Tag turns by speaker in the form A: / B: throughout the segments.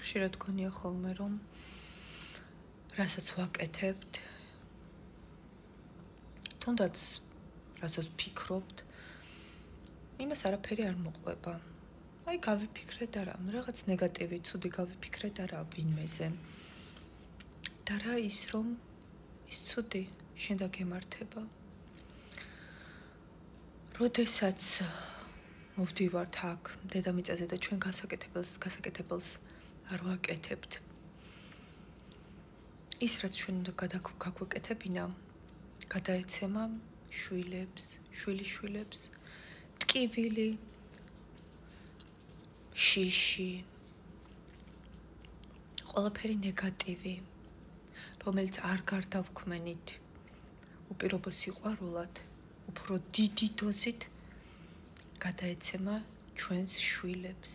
A: ხშირად გონია ხოლმე რომ რასაც ვაკეთებთ თუნდაც რასაც ფიქრობთ იმას არაფერი არ მოყვება აი გავიფიქრეთ არა რაღაც ნეგატივი ცუდი გავიფიქრეთ არა ვინმეზე და რა ის რომ ის ცუდი შენ დაგემართება როდესაც მოვდივართ აქ დედამიწაზე და ჩვენ გასაკეთებელს არ ვაკეთებთ ის რაც ჩვენ უნდა გაგვეკეთებინა გადაეცემა შვილებს შვილიშვილებს ტკივილი შიში ყველაფერი ნეგატივი რომელიც არ გარდავქმენით უპირობო სიყვარულად უფრო დიდი დოზით გადაეცემა ჩვენს შვილებს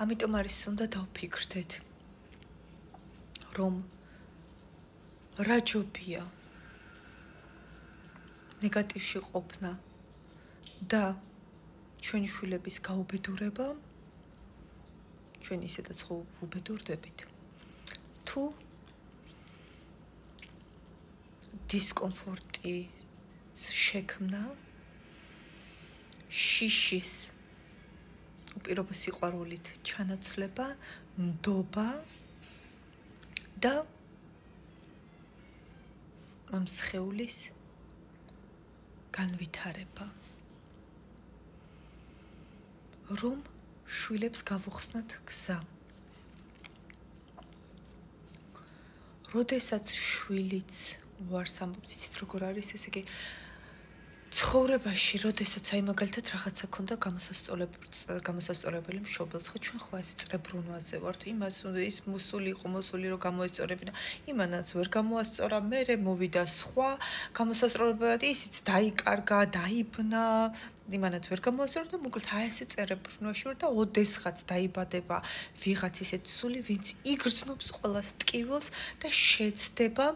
A: ამიტომ არის უნდა დავფიქრდეთ რომ რა ჯობია ნეგატივში ყოფნა და ჩვენი შვილების გაუბედურება ჩვენ ისედაც ხო ვუბედურდებით თუ დისკომფორტი შექმნა შიშის უპირობო სიყვარულით ჩანაცვლება ნდობა და ამ სხეულის განვითარება რომ შვილებს გავუხსნათ გზა როდესაც შვილიც უარს ამბობს იცით როგორ არის ესე იგი ცხოვრებაში როდესაც აი მაგალითად რაღაცა ქონდა გამოსასწორებელი მშობელს ხო ჩვენ ხო ეს წრებრუნვაზე ვართ იმას ის მოსული იყო მოსული რომ გამოესწორებინა იმანაც ვერ გამოასწორა მერე მოვიდა სხვა გამოსასწორებლად ისიც დაიკარგა დაიბნა იმანაც ვერ გამოასწორა და მოკლედ აი ესე წრებრუნვაში ვარ და ოდესღაც დაიბადება ვიღაც ისეთ სული ვინც იგრძნობს ყველას ტკივილს და შეცდება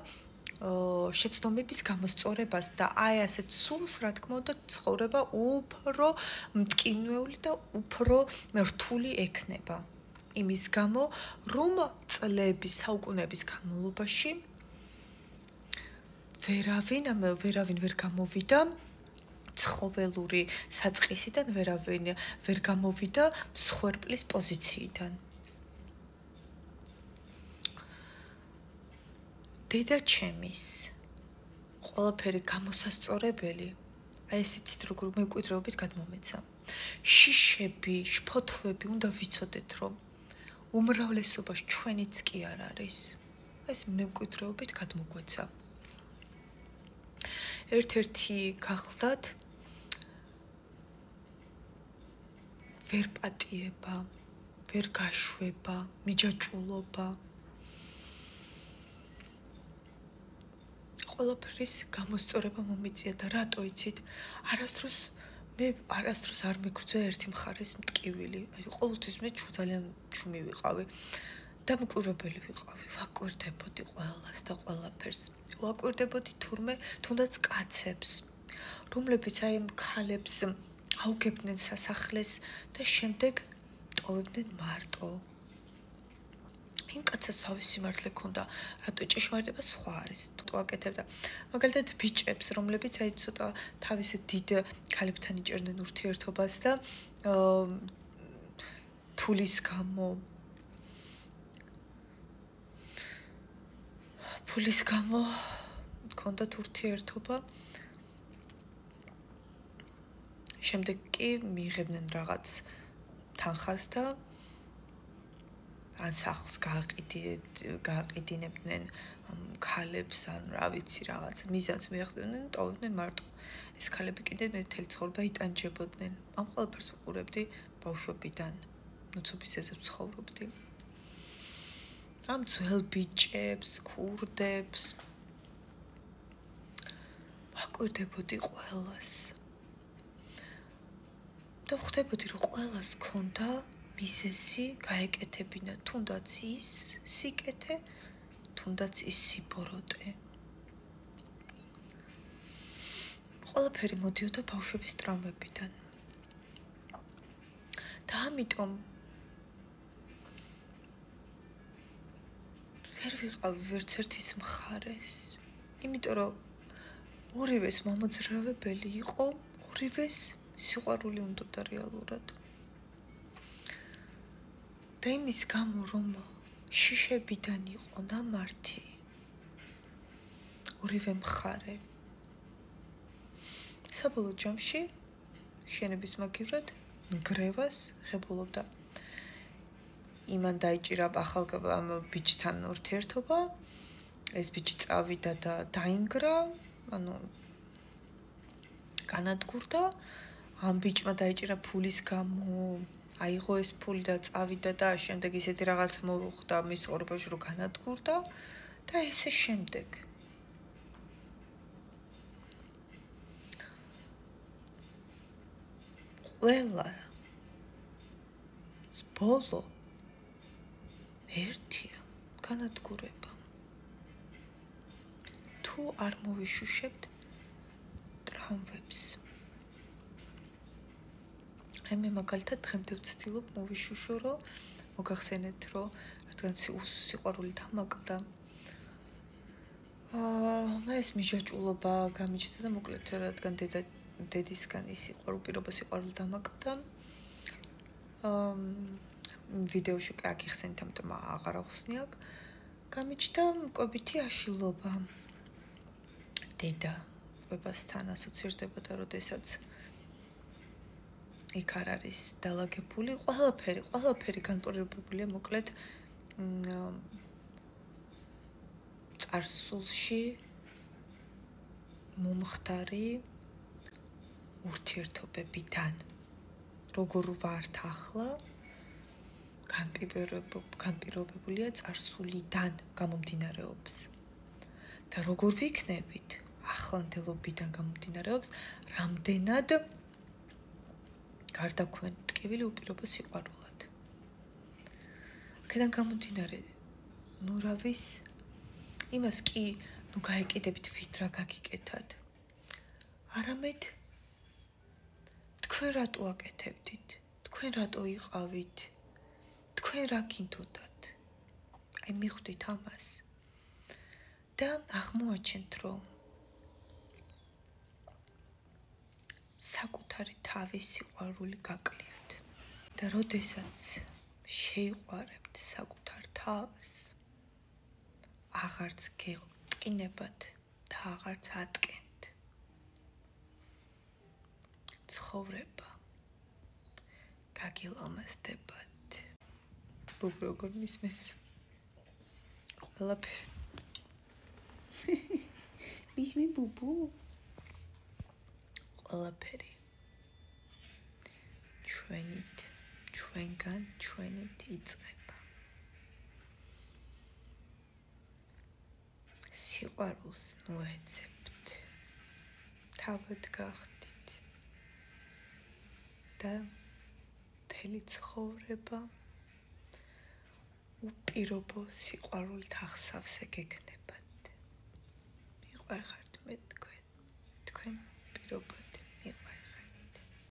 A: შეცდომების გამოსწორებას და აი ასეთ სულს რა თქმა უნდა ცხოვრება უფრო მტკივნეული და უფრო რთული ექნება იმის გამო რომ წლების საუკუნეების განმავლობაში ვერავინ ვერ გამოვიდა ცხოველური საწყისიდან ვერავინ ვერ გამოვიდა მსხვერპლის პოზიციიდან დედაჩემის ყველაფერი გამოსასწორებელი აი ესეთი როგორ მემკვიდრეობით გადმომეცა შიშები შფოთვები უნდა ვიცოდეთ რომ უმრავლესობა ჩვენიც კი არ არის ეს მემკვიდრეობით გადმოგვეცა ერთ-ერთი გახლდათ ვერ პატიება ვერ გაშვება მიჯაჭულობა ყველაფრის გამოსწორება მომიწია და რატო იცით არასდროს არ მიგრძვია ერთი მხარის მტკივილი აი ყოველთვის მე ძალიან ჩუმი ვიყავი და მკვირვებელი ვიყავი ვაკვირდებოდი ყველას და ყველაფერს ვაკვირდებოდი თუნდაც კაცებს რომლებიც აი ქალებს აუგებდნენ სასახლეს და შემდეგ ტოვებდნენ მარტო იმ კაცს თავის სიმართლე ქონდა რატო ჭეშმარიტება სხვა არის თუ აკეთებდა მაგალითად ბიჭებს რომლებიც აი ცოტა თავის დიდ ქალებთან იჭერდნენ ურთიერთობას და ფულის გამო ქონდათ ურთიერთობა შემდეგ კი მიიღებდნენ რაღაც თანხას და ან სახლს გააყიდინებდნენ ქალებს ან რა ვიცი რაღაც მიზანს მიახდინებდნენ ტოვებდნენ მარტო ეს ქალები კიდე მთელი ცხოვრება იტანჯებოდნენ ამ ყველაფერს უყურებდი ბავშვობიდან ნუცუბისეზე ვცხოვრობდი ამ ძველ ბიჭებს ქურდებს ვაკვირდებოდი ყველას და ხვდებოდი რომ ყველას ქონდა მიზეზი გაეკეთებინა თუნდაც ის სიკეთე თუნდაც ის სიბოროტე ყველაფერი მოდიოდა ბავშვების ტრაუმებიდან და ამიტომ ვიყავი ვერც ერთის მხარეს. იმიტომ რომ ორივეს მამოძრავებელი იყო, ორივეს სიყვარული უნდოდა რეალურად. და იმის გამო რომ შიშებიდან იყო ნამართი ორივე მხარე. საბოლოო ჯამში შენების მაგივრად ნგრევას ღებულობდა. იმან დაიჭირა ამ ბიჭთან ურთიერთობა, ეს ბიჭი წავიდა და დაინგრა, განადგურდა, ამ ბიჭმა დაიჭირა ფულის გამო, აიღო ეს ფული და წავიდა და შემდეგ ისეთი რაღაც მოუხდა მის ცხოვრებაში, რომ განადგურდა და ესე შემდეგ. ყველა ბოლო ერთია განადგურება. თუ არ მოვიშუშებთ ტრავმებს. მე მაგალითად დღემდე ვცდილობ მოვიშუშო, რომ მოგახსენეთ, რომ რადგან სიყვარული დამაკლდა. მე ეს მიჯაჭულობა გამიჩნდა და მოკლედ რადგან დედისგან ის სიყვარული დამაკლდა. ვიდეოში კი აგიხსენით, ამიტომ აღარ ახსნი აქ. გამიჩნდა მკვებითი აშლილობა. დედა კვებასთან ასოცირდებოდა, როდესაც იქ არ არის დალაგებული, ყველაფერი განპირობებულია მოკლედ წარსულში მომხდარი ურთიერთობებიდან. როგორ ვართ ახლა განპირობებულია წარსულიდან გამომდინარეობს. და როგორ ვიქნებით ახლანდელობიდან გამომდინარეობს, რამდენად გარდაქმნილი უპირობო სიყვარულად. აქედან გამომდინარე, ნურავის იმას კი გაეკიდებით ვით რა გაგიკეთად. არამედ თქვენ რატო აკეთებდით? თქვენ რატო იყავით? თქვენ რა გინდოდათ? აი მიხვდით ამას. და აღმოაჩენთ, რომ საკუთარი თავის სიყვარული გაკლიათ. და როდესაც შეიყვარებთ საკუთარ თავს, აღარც გეყინებათ და აღარც ატკენთ. ცხოვრება გაგილამაზდებათ. ბუბ როგორ მისმეს? ყველაფერი. მისმე ბუბუ? ყველაფერი. ჩვენგან იწყება. სიყვარულს ნუეცებთ. თავად გახდით. და მთელი ცხოვრება უპირობო სიყვარულით ახსავსე გექნებათ. მიყვარხართ მე თქვენ პირობა